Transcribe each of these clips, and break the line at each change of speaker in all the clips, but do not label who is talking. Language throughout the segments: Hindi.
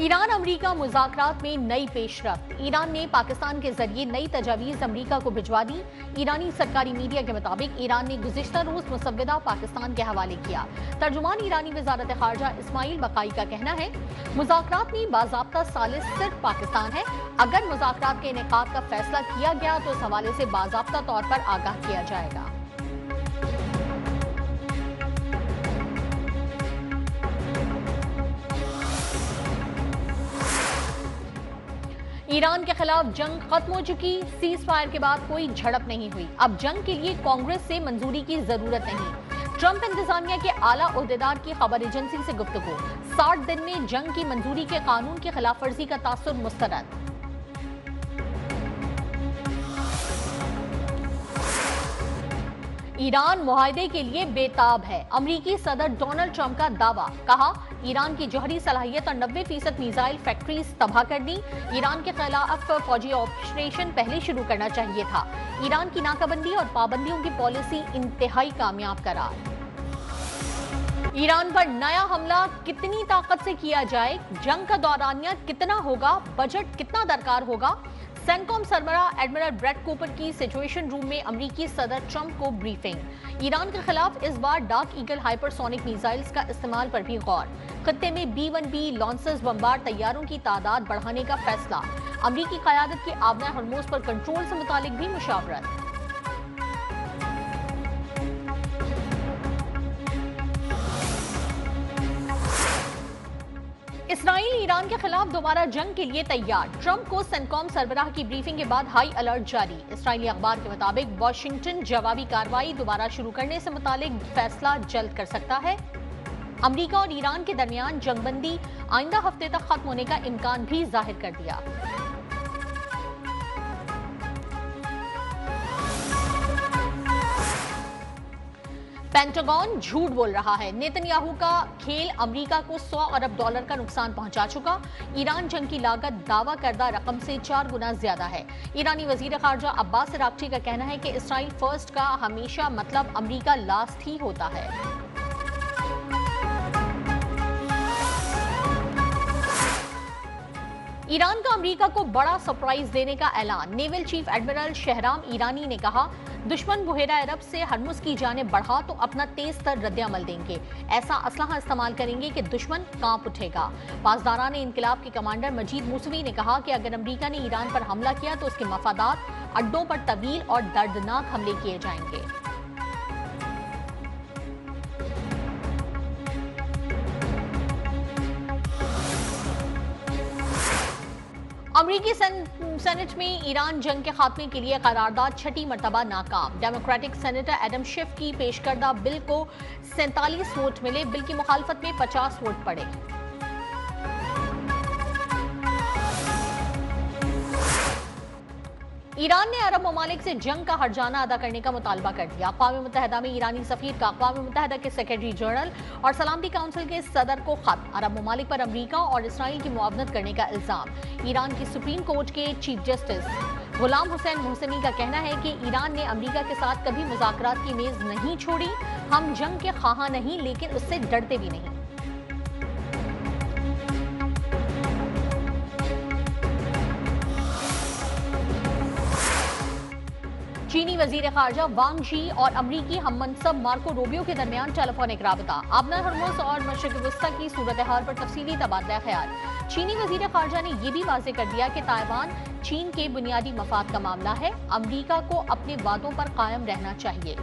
ईरान अमरीका मुज़ाकरात में नई पेशरफ्त। ईरान ने पाकिस्तान के जरिए नई तजावीज़ अमरीका को भिजवा दी। ईरानी सरकारी मीडिया के मुताबिक ईरान ने गुज़िश्ता रोज मुसव्वदा पाकिस्तान के हवाले किया। तर्जुमान ईरानी वज़ारत ख़ारजा इस्माइल बकाई का कहना है, मुज़ाकरात में बाज़ाब्ता सालिस सिर्फ पाकिस्तान है। अगर मुज़ाकरात के इनेकाद का फैसला किया गया तो इस हवाले से बाज़ाब्ता तौर पर आगाह किया जाएगा। ईरान के खिलाफ जंग खत्म हो चुकी। सीज फायर के बाद कोई झड़प नहीं हुई। अब जंग के लिए कांग्रेस से मंजूरी की जरूरत नहीं। ट्रंप इंतजामिया के आला ओहदेदार की खबर एजेंसी से गुफ्तगू। 60 दिन में जंग की मंजूरी के कानून की खिलाफ वर्जी का तासुर मुस्तरद। ईरान मुआहदे के लिए बेताब है। अमरीकी सदर डोनाल्ड ट्रंप का दावा। कहा, ईरान की जौहरी सलाहियत और 90% मिसाइल फैक्ट्रीज तबाह कर दी। ईरान के खिलाफ फौजी ऑपरेशन पहले शुरू करना चाहिए था। ईरान की नाकाबंदी और पाबंदियों की पॉलिसी इंतहाई कामयाब करार। ईरान पर नया हमला कितनी ताकत से किया जाए, जंग का दौरानिया कितना होगा, बजट कितना दरकार होगा। सेंटकॉम सरबरा एडमिरल ब्रेट कूपर की सिचुएशन रूम में अमरीकी सदर ट्रंप को ब्रीफिंग। ईरान के खिलाफ इस बार डार्क ईगल हाइपरसोनिक मिसाइल्स का इस्तेमाल पर भी गौर। खत्ते में B-1B लॉन्चर्स बमबार तैयारों की तादाद बढ़ाने का फैसला। अमरीकी क़यादत की आबना हरमोज पर कंट्रोल से मुतालिक भी मुशावरत। इसराइल ईरान के खिलाफ दोबारा जंग के लिए तैयार। ट्रंप को सेंटकॉम सरबराह की ब्रीफिंग के बाद हाई अलर्ट जारी। इसराइली अखबार के मुताबिक वाशिंगटन जवाबी कार्रवाई दोबारा शुरू करने से मुतालिक फैसला जल्द कर सकता है। अमरीका और ईरान के दरमियान जंगबंदी आइंदा हफ्ते तक खत्म होने का इम्कान भी जाहिर कर दिया। पेंटागन झूठ बोल रहा है। नेतन्याहू का खेल अमेरिका को $100 अरब का नुकसान पहुंचा चुका। ईरान जंग की लागत दावा करदा रकम से 4 गुना ज्यादा है। ईरानी वजीर खारजा अब्बास अराक्ची का कहना है कि इसराइल फर्स्ट का हमेशा मतलब अमेरिका लास्ट ही होता है। ईरान का अमेरिका को बड़ा सरप्राइज देने का ऐलान। नेवल चीफ एडमिरल शहराम ईरानी ने कहा, दुश्मन बुहेरा अरब से हरमुज की जाने बढ़ा तो अपना तेज तर रद्द-ए-अमल देंगे। ऐसा असलहा इस्तेमाल करेंगे कि दुश्मन कांप उठेगा। पासदारान इनकलाब के कमांडर मजीद मूसवी ने कहा कि अगर अमेरिका ने ईरान पर हमला किया तो उसके मफादात अड्डों पर तवील और दर्दनाक हमले किए जाएंगे। अमरीकी सेनेट में ईरान जंग के खात्मे के लिए करारदाद छठी मरतबा नाकाम। डेमोक्रेटिक सेनेटर एडम शिफ की पेश करदा बिल को 47 वोट मिले। बिल की मुखालफत में 50 वोट पड़े। ईरान ने अरब ममालिक से जंग का हर्जाना अदा करने का मुतालबा कर दिया। अक़वाम मुत्तहिदा में ईरानी सफीर का अक़वाम मुत्तहिदा के सेक्रेटरी जनरल और सलामती काउंसिल के सदर को खत। अरब ममालिक पर अमरीका और इसराइल की मुआवनत करने का इल्जाम। ईरान की सुप्रीम कोर्ट के चीफ जस्टिस गुलाम हुसैन मोहसिनी का कहना है कि ईरान ने अमरीका के साथ कभी मुज़ाकरात की मेज नहीं छोड़ी। हम जंग के ख्वाह नहीं, लेकिन उससे डरते भी नहीं। चीनी वजीर खारजा वांग शी और अमरीकी हममनसब मार्को रूबियो के दरमियान टेलीफोनिक राबता। आबना हरमुज और मशरिक वस्ता की सूरत हाल पर तफसीली तबादला ख्याल। चीनी वजीर खारजा ने यह भी वाज़ेह कर दिया कि ताइवान चीन के बुनियादी मफाद का मामला है। अमरीका को अपने वादों पर कायम रहना चाहिए।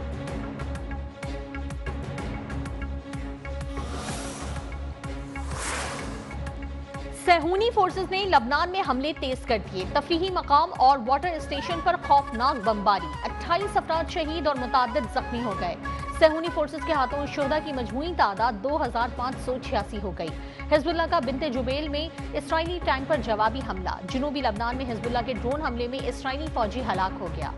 सहूनी फोर्सेस ने लबनान में हमले तेज कर दिए। तफरीही मकाम और वाटर स्टेशन पर खौफनाक बमबारी। 28 अफराद शहीद और मुताद्दिद जख्मी हो गए। सहूनी फोर्सेस के हाथों शुहदा की मजमूई तादाद 2586 हो गई। हिजबुल्लाह का बिन्ते जुबैल में इसराइली टैंक पर जवाबी हमला। जनूबी लबनान में हिजबुल्लाह के ड्रोन हमले में इसराइली फौजी हलाक हो गया।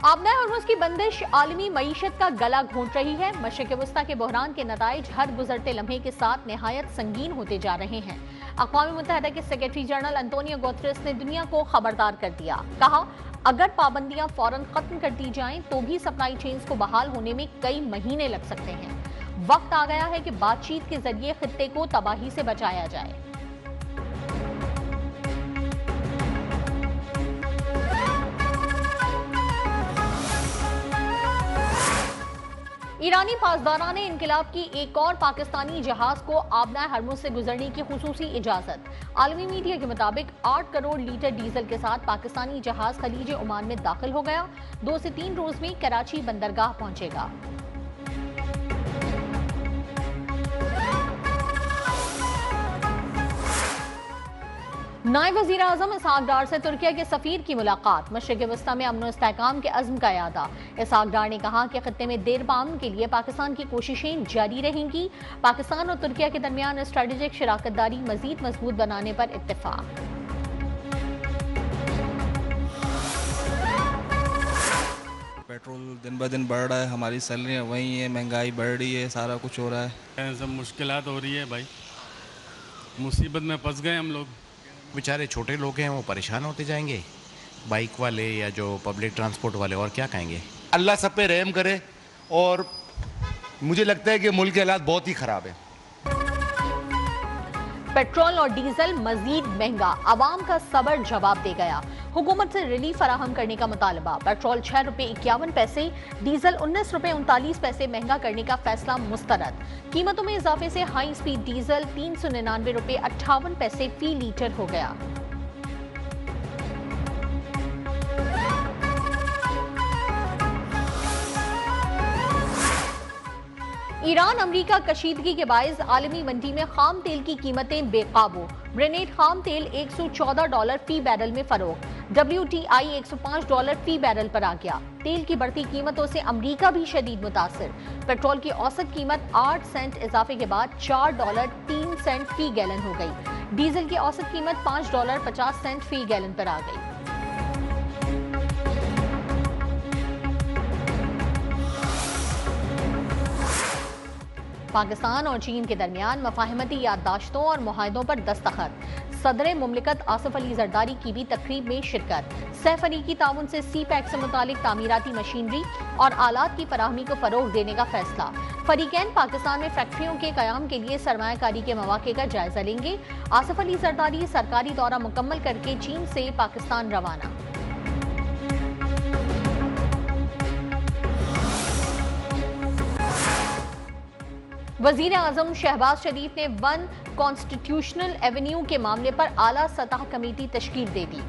आबना हरमुज की बंदिश आलमी मईशत का गला घोंट रही है। मशरिक वस्ता के बहरान के नताइज हर गुजरते लम्हे के साथ निहायत संगीन होते जा रहे हैं। अक़वाम मुत्तहिदा के सेक्रेटरी जनरल अंतोनियो गुतेरेस ने दुनिया को खबरदार कर दिया। कहा, अगर पाबंदियां फौरन खत्म कर दी जाएं तो भी सप्लाई चेन्स को बहाल होने में कई महीने लग सकते हैं। वक्त आ गया है कि बातचीत के जरिए खित्ते को तबाही से बचाया जाए। ईरानी पासदारान इनकलाब की एक और पाकिस्तानी जहाज को आबना हरमुज से गुजरने की खुसूसी इजाजत। आलमी मीडिया के मुताबिक 8 करोड़ लीटर डीजल के साथ पाकिस्तानी जहाज खलीज ओमान में दाखिल हो गया। 2 से 3 रोज में कराची बंदरगाह पहुंचेगा। नायब वजीर आजम इसहाक डार से तुर्किया के सफीर की मुलाकात। मशरिक वस्ता में अमन और इस्तेहकाम के अज़्म का यादा। इसहाक डार ने कहा कि खत्ते में देर पाम के लिए पाकिस्तान की कोशिशें जारी रहेंगी। पाकिस्तान और तुर्किया के दरमियान स्ट्रेटेजिक शराकतदारी मजीद मजबूत बनाने पर इत्तेफाक।
पेट्रोल दिन ब दिन बढ़ रहा है, हमारी सैलरियाँ वही है, महंगाई बढ़ रही है, सारा कुछ हो रहा है।
सब मुश्किलात हो रही है भाई, मुसीबत में फंस गए हम लोग।
बेचारे छोटे लोग हैं, वो परेशान होते जाएंगे, बाइक वाले या जो पब्लिक ट्रांसपोर्ट वाले, और क्या कहेंगे।
अल्लाह सब पे रहम करे। और मुझे लगता है कि मुल्क के हालात बहुत ही ख़राब है।
पेट्रोल और डीजल मजीद महंगा, आवाम का सब्र जवाब दे गया। हुकूमत से रिलीफ फराहम करने का मुतालबा। पेट्रोल 6 रुपये 51 पैसे, डीजल 19 रुपये 39 पैसे महंगा करने का फैसला मुस्तरद। कीमतों में इजाफे से हाई स्पीड डीजल 399 रुपये 58 पैसे फी लीटर हो गया। ईरान अमरीका कशीदगी के बायस आलमी मंडी में खाम तेल की कीमतें बेकाबू। ब्रेनेट खाम तेल $114 फी बैरल में फरोख्त। WTI $105 फी बैरल पर आ गया। तेल की बढ़ती कीमतों से अमरीका भी शदीद मुतासिर। पेट्रोल की औसत कीमत 8 सेंट इजाफे के बाद $4.03 फी गैलन हो गई। डीजल की औसत कीमत $5.50 फी गैलन पर आ गई। पाकिस्तान और चीन के दरमियान मफाहमती याददाश्तों और मुआहदों पर दस्तखत। सदर मुमलिकत आसिफ अली जरदारी की भी तकरीब में शिरकत। सैफ अली की ताउन से CPEC से मुतालिक तामीराती मशीनरी और आलात की फराहमी को फरोग देने का फैसला। फरीकैन पाकिस्तान में फैक्ट्रियों के कयाम के लिए सरमायाकारी के मौके का जायजा लेंगे। आसिफ अली जरदारी सरकारी दौरा मुकम्मल करके चीन से पाकिस्तान रवाना। वजीर आजम शहबाज शरीफ ने 1 कॉन्स्टिट्यूशनल एवेन्यू के मामले पर आला सतह कमेटी तश्कील दे दी।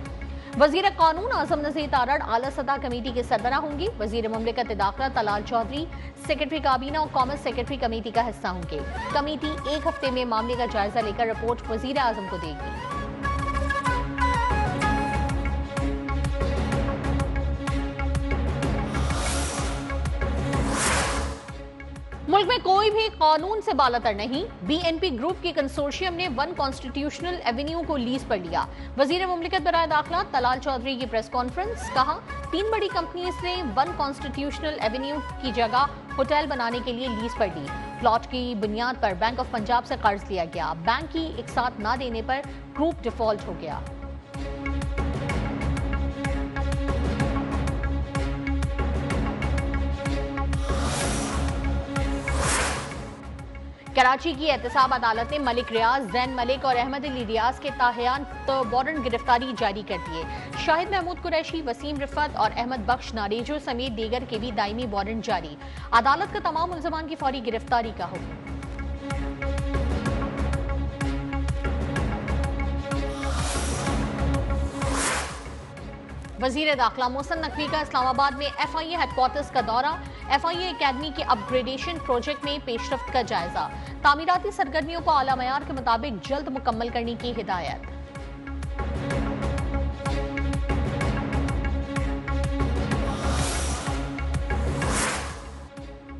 वजीर कानून आजम नज़ीर तारड़ आला सतह कमेटी के सरबराह होंगे। वजीर मुमलिकत दाखिला तलाल चौधरी सेक्रेटरी काबीना और कॉमर्स सेक्रेटरी कमेटी का हिस्सा होंगे। कमेटी 1 हफ्ते में मामले का जायजा लेकर रिपोर्ट वजीर आजम को देगी। मुल्क में कोई भी कानून से बालातर नहीं। BNP ग्रुप के कंसोर्शियम ने 1 कॉन्स्टिट्यूशनल एवेन्यू को लीज पर लिया। वजीर मुमलिकत बराए दाखिला तलाल चौधरी की प्रेस कॉन्फ्रेंस। कहा 3 बड़ी कंपनीज ने 1 कॉन्स्टिट्यूशनल एवेन्यू की जगह होटल बनाने के लिए लीज पर ली। प्लॉट की बुनियाद पर बैंक ऑफ पंजाब से कर्ज लिया गया। बैंक की एक साथ न देने पर ग्रुप डिफॉल्ट हो गया। कराची की एहतसाब अदालत ने मलिक रियाज, जैन मलिक और अहमद अली रियाज के ताहियान वारंट गिरफ्तारी जारी कर दिए। शाहिद महमूद कुरैशी, वसीम रिफत और अहमद बख्श नारेजो समेत दीगर के भी दायमी वारंट जारी। अदालत का तमाम मुल्ज़िमान की फौरी गिरफ्तारी का हुक्म। वजीर दाखिला मोहसिन नकवी का इस्लामाबाद में FIA हेडक्वार्टर्स का दौरा। FIA एकेडमी के अपग्रेडेशन प्रोजेक्ट में पेशरफ्त का जायजा। तामीराती सरगर्मियों को आला मयार के मुताबिक जल्द मुकम्मल करने की हिदायत।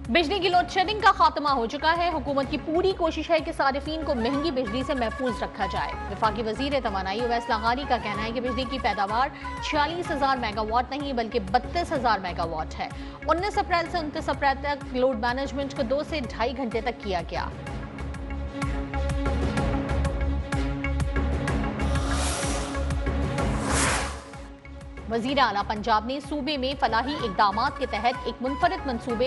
बिजली की लोड शेडिंग का खात्मा हो चुका है। हुकूमत की पूरी कोशिश है कि सारिफीन को महंगी बिजली से महफूज रखा जाए। वफाकी वजीर तवानाई उवैस लागारी का कहना है कि बिजली की पैदावार 46,000 मेगावाट नहीं बल्कि 32,000 मेगावाट है। 19 अप्रैल से 29 अप्रैल तक लोड मैनेजमेंट को 2 से 2.5 घंटे तक किया गया। वजीर आला पंजाब ने सूबे में फलाही इकदामात के तहत एक मुनफरिद मंसूबे